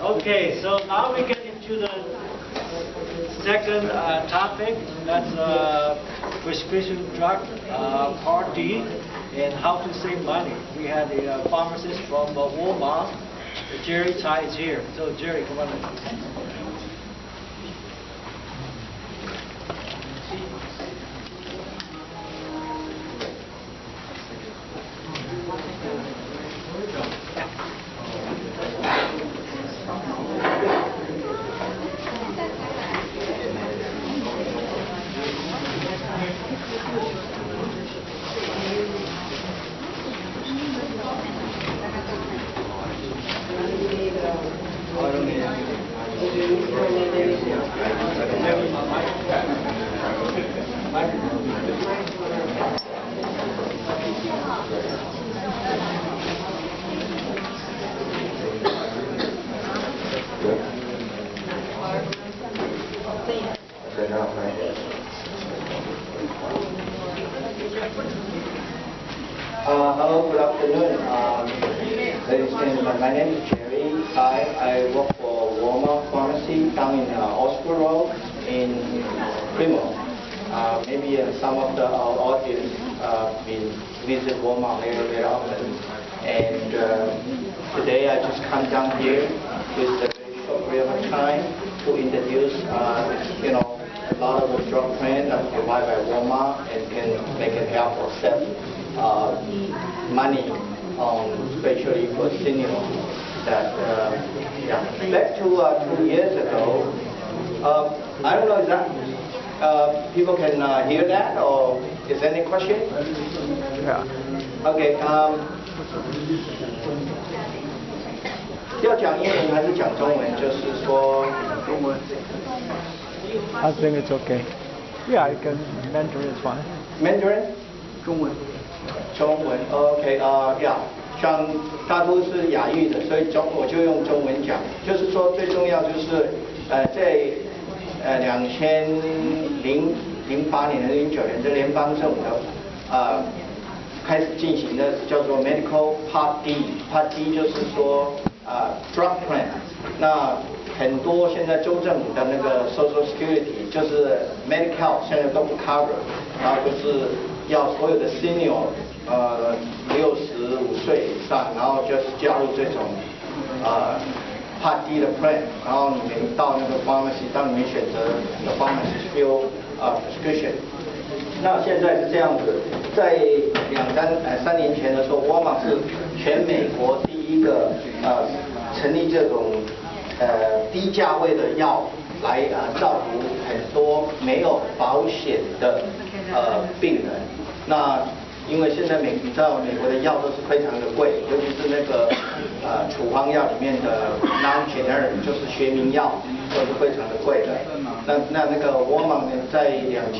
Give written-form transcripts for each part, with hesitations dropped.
Okay, so now we get into the second topic. That's prescription drug Part D and how to save money. We had a pharmacist from Walmart. Jerry Tsai is here. So Jerry, come on in. Hello, good afternoon. Ladies and gentlemen, my name is Jerry Tsai. I work for Walmart Pharmacy down in Oscar Road in Fremont. Maybe some of our audience will visit Walmart very often. And today I just come down here with a very short period of time to introduce, a lot of the drug plans that provided by Walmart and they can help us save money, especially for seniors. Back to 2 years ago, I don't know if that people can hear that, or is there any question? Yeah. Okay. 要讲英文还是讲中文？就是说中文。I think it's okay. Yeah, I can. Mandarin is fine. Mandarin? 中文。中文 ，OK ，yeah， 像大都是亚裔的，所以我就用中文讲。就是说，最重要就是在2008年和2009年，这联邦政府的开始进行的叫做 Medical Part D。Part D 就是说drug plan。那很多现在州政府的那个 Social Security 就是 Medical 现在都不 cover， 然后就是要所有的 senior 65岁以上，然后就是加入这种Part D 的 plan， 然后你们到那个 pharmacy， 当你们选择的 pharmacy fill prescription。那现在是这样子，在3年前的时候，Walmart是全美国第一个成立这种低价位的药来照顾很多没有保险的病人。那因为现在你知道美国的药都是非常的贵，尤其是那个处方药里面的 non-generic 就是学名药都是非常的贵的。那个Walmart呢，在2008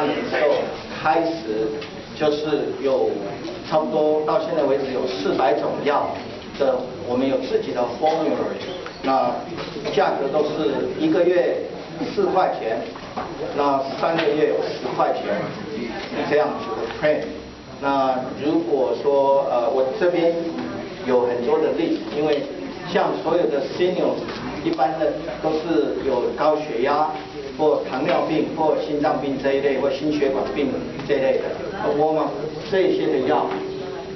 年的时候开始就是有差不多到现在为止有400种药的，我们有自己的 formulary， 那价格都是1个月4块钱，那3个月有10块钱，这样子的 plan。那如果说我这边有很多的例子，因为像所有的 seniors 一般的都是有高血压或糖尿病或心脏病这一类或心血管病这一类的，我们这些的药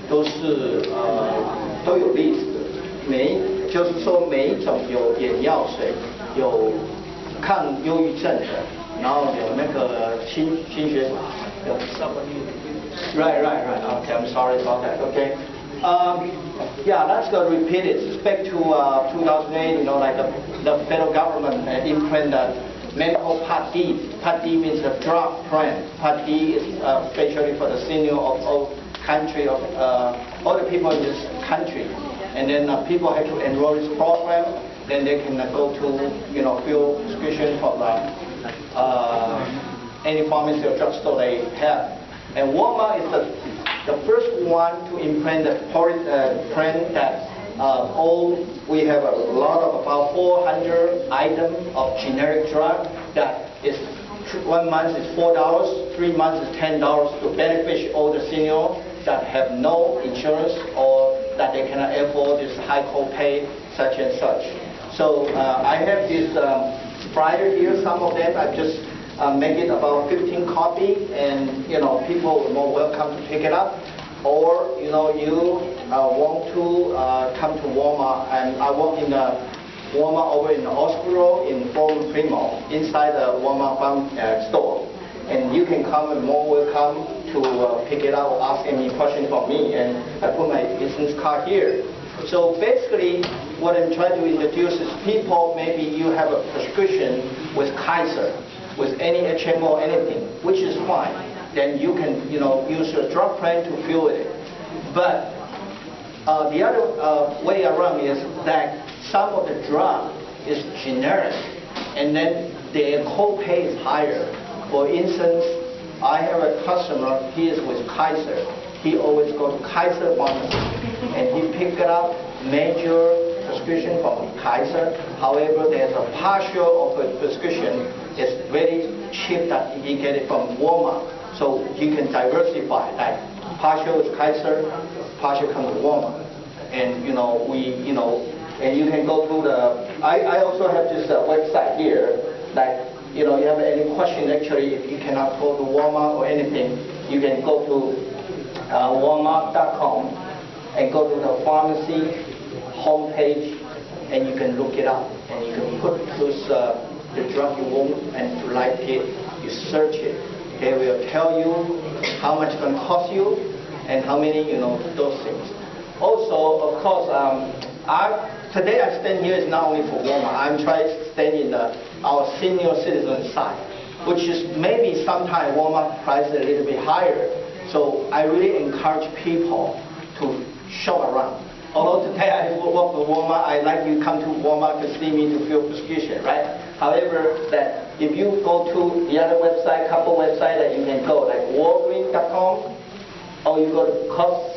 都是都有例子的，就是说每一种有眼药水，有抗忧郁症的，然后有那个心血管，有 Right. Okay, I'm sorry about that. Okay. Yeah, let's go repeat it. Back to 2008, like the federal government implemented the medical Part D. Part D means the drug plan. Part D is especially for the senior of all country of all the people in this country. And then people have to enroll this program. Then they can go to fill prescription for any pharmacy or drugstore they have. And Walmart is the first one to implement the plan that we have a lot of about 400 items of generic drug that is 1 month is $4, 3 months is $10 to benefit all the seniors that have no insurance or that they cannot afford this high copay, such and such. So I have this flyer here. Some of them I just make it about 15 copy, and people are more welcome to pick it up. Or you want to come to Walmart, and I work in the Walmart over in Osboro in Forum Primo, inside the Walmart store. And you can come and more welcome to pick it up or ask any question from me. And I put my business card here. So basically, what I'm trying to introduce is people, maybe you have a prescription with Kaiser, with any HMO or anything, which is fine. Then you can use your drug plan to fill it. But the other way around is that some of the drug is generic, and then their copay is higher. For instance, I have a customer, he is with Kaiser. He always goes to Kaiser pharmacy, and he picked up major prescription from Kaiser. However, there's a partial of a prescription. It's very cheap that he get it from Walmart. So you can diversify. Like partial is Kaiser, partial comes to Walmart. And and you can go to the. I also have this website here. Like you have any question, actually, if you cannot go to Walmart or anything, you can go to Walmart.com and go to the pharmacy homepage, and you can look it up, and you can put the drug you want and to like it. You search it. They will tell you how much it's going to cost you and how many those things. Also, of course, today I stand here is not only for Walmart. I'm trying to stand in our senior citizen side, which is maybe sometimes Walmart price is a little bit higher. So I really encourage people to shop around. Although today I work for Walmart, I like you come to Walmart to see me to fill prescription, right? However, that if you go to the other website, couple websites that you can go, like Walgreens.com, or you go to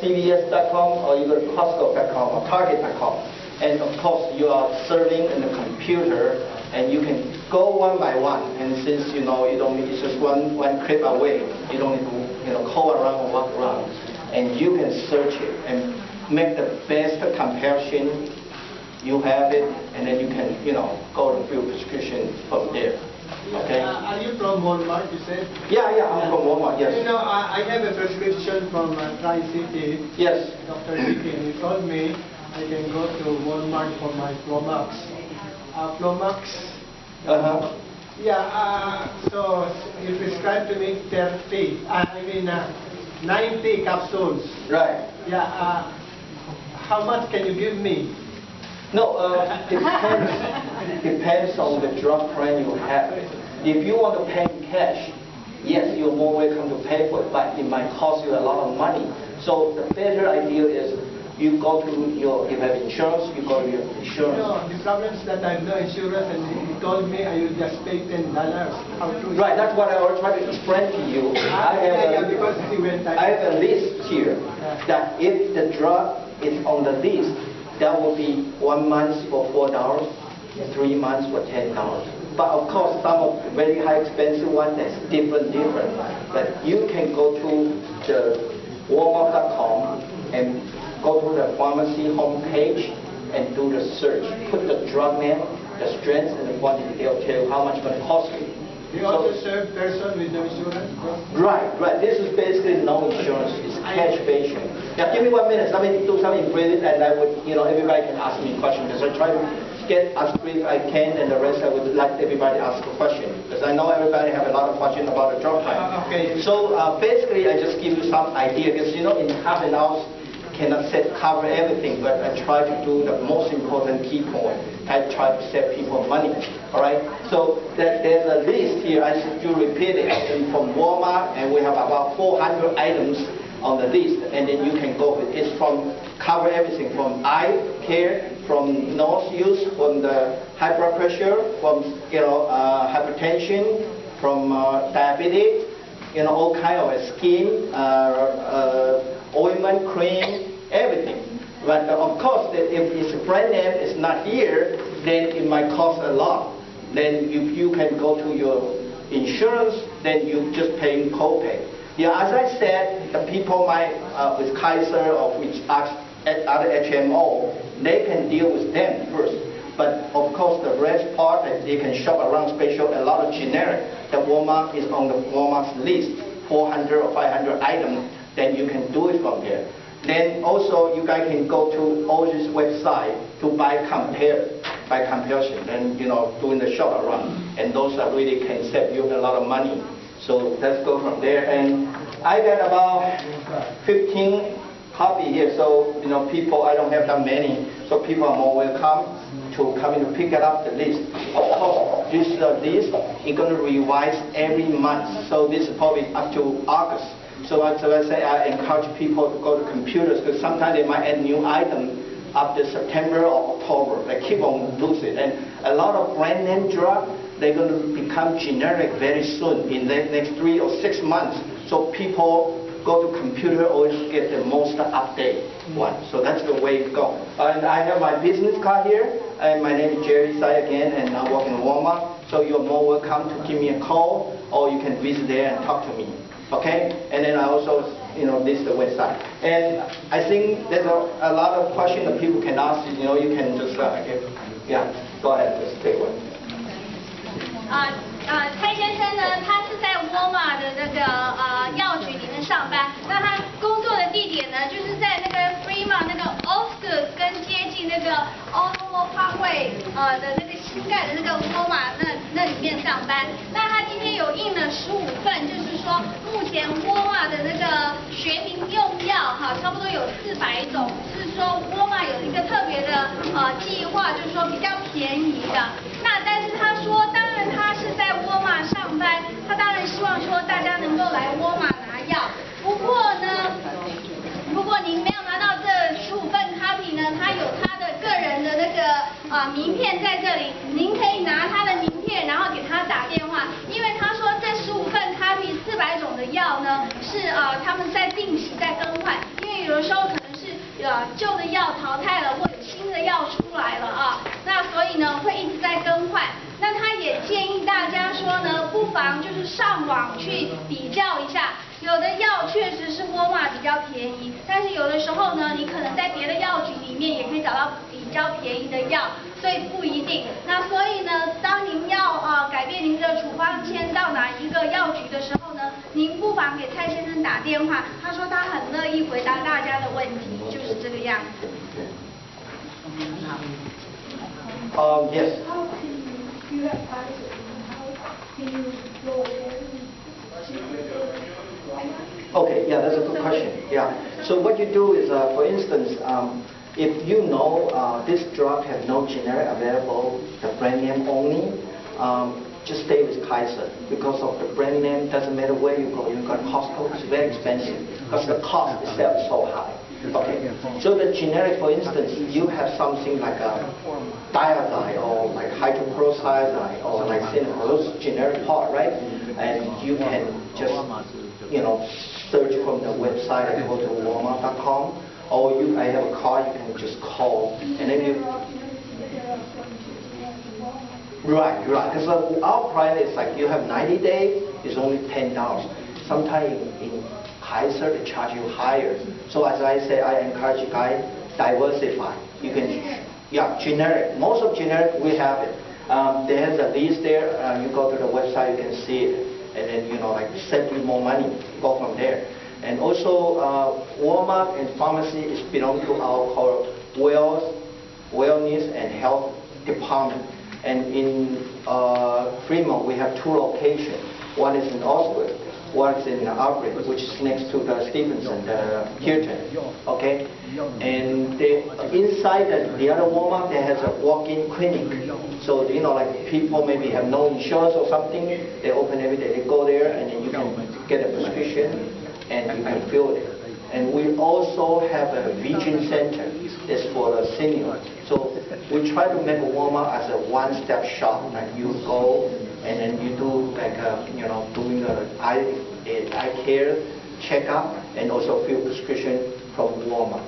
CVS.com, or you go to Costco.com or Target.com. And of course, you are serving in the computer, and you can go one by one. And since you don't need, it's just one click away. You don't need to call around or walk around, and you can search it and make the best comparison. You have it, and then you can go to fill prescription from there. Okay. Are you from Walmart, you said? Yeah, I'm from Walmart, yes. I have a prescription from Tri-City. Yes. Dr. Dicky, and he told me I can go to Walmart for my Flomax. Flomax. So you prescribed to me 90 capsules. Right. Yeah. How much can you give me? No, depends on the drug plan you have. If you want to pay cash, yes, you're more welcome to pay for it, but it might cost you a lot of money. So the better idea is you go to if you have insurance, you go to your insurance. No, the problem is that I have no insurance, and he told me I will just pay $10. How to? Right, that's what I was trying to explain to you. Because he went. I have a list here that if the drug is on the list, that will be 1 month for $4, 3 months for $10. But of course, some of the very high expensive ones, that's different. But you can go to the Walmart.com and go to the pharmacy homepage and do the search. Put the drug name, the strength, and the quantity. They'll tell you how much it's going to cost you. You also serve person with no insurance? Right. This is basically no insurance. It's cash patient. Now, give me 1 minute. Let me do something brief, and I would, everybody can ask me questions. Because I try to get as brief I can, and the rest I would like everybody to ask a question. Because I know everybody have a lot of questions about the drug plan. Okay. So basically, I just give you some idea. Because in half an hour, cannot cover everything, but I try to do the most important key point. I try to save people money. All right. So there's a list here. I should repeat it. And from Walmart, and we have about 400 items on the list, and then you can go. It's from cover everything from eye care, from nose use, from the high blood pressure, from hypertension, from diabetes, all kind of skin, ointment, cream, everything. But of course, if it's a brand name is not here, then it might cost a lot. Then you can go to your insurance, then you just paying copay. Yeah, as I said, the people might with Kaiser or with at other HMO, they can deal with them first. But of course, the rest part, they can shop around, special a lot of generic. The Walmart is on the Walmart's list, 400 or 500 items. Then you can do it from there. Then also, you guys can go to Ollie's website to buy comparison, and doing the shop around. And those are really can save you a lot of money. So let's go from there. And I got about 15 copies here. So people, I don't have that many. So people are more welcome to come in to pick it up the list. Of course, this list is going to revise every month. So this is probably up to August. So I say I encourage people to go to computers, because sometimes they might add new items up to September or October. They keep on losing. And a lot of brand name drugs, they're going to become generic very soon, in the next 3 or 6 months. So people go to computer, always get the most update one. So that's the way it goes. And I have my business card here. And my name is Jerry Tsai again, and I work in Walmart. So you're more welcome to give me a call, or you can visit there and talk to me. Okay? And then I also, list the website. And I think there's a lot of questions that people can ask. You can just, yeah, go ahead, just take one. 蔡先生呢，他是在沃尔玛的那个药局里面上班。那他工作的地点呢，就是在那个 Fremont 那个 Osgood 跟接近那个 Ottawa Parkway 的那个新盖的那个沃尔玛那里面上班。那他今天有印了15份，就是说目前沃尔玛的那个学名用药差不多有400种，是说沃尔玛有一个特别的计划，就是说比较便宜的。那但是他说，当然他是在沃尔玛上班，他当然希望说大家能够来沃尔玛拿药。不过呢，如果您没有拿到这15份 copy 呢，他有他的个人的那个名片在这里，您可以拿他的名片，然后给他打电话，因为他说这15份 copy 400种的药呢，是他们在定期在更换，因为有的时候可能是旧的药淘汰了，或者新的药出来了那所以呢会一直在更换。那他也建议大家说呢，不妨就是上网去比较一下，有的药确实是沃尔玛比较便宜，但是有的时候呢，你可能在别的药局里面也可以找到比较便宜的药，所以不一定。那所以呢，当您要改变您的处方签到哪一个药局的时候呢，您不妨给蔡先生打电话，他说他很乐意回答大家的问题，就是这个样子。Yes. Okay, yeah, that's a good question. Yeah. So what you do is, for instance, if you know this drug has no generic available, the brand name only, just stay with Kaiser, because of the brand name. Doesn't matter where you go. You go to hospital, it's very expensive because the cost itself is so high. Okay. So the generic, for instance, you have something like a diazide or like hydrochlorothiazide or like cinnamon, those generic part, right? And you can just search from the website and go to Walmart.com, or I have a card, you can just call, and then you. Right. Because our price is like you have 90 days, it's only $10. Sometimes in Kaiser they charge you higher. So as I say, I encourage you guys diversify. You can, generic. Most of generic we have it. There's a list there. You go to the website, you can see it, and then save you more money. Go from there. And also, Walmart and pharmacy is belong to our called wellness and health department. And in Fremont, we have 2 locations. One is in Osgood, one is in Aubrey, which is next to the Stevenson, the Hilton. Okay? And inside the other Walmart, there has a walk-in clinic. So, like people maybe have no insurance or something, they open every day. They go there, and then you can get a prescription, and you can fill it. And we also have a Vision Center. It's for the senior. So we try to make Walmart as a one-step shop. Like you go and then you do like doing the eye care checkup and also fill prescription from Walmart.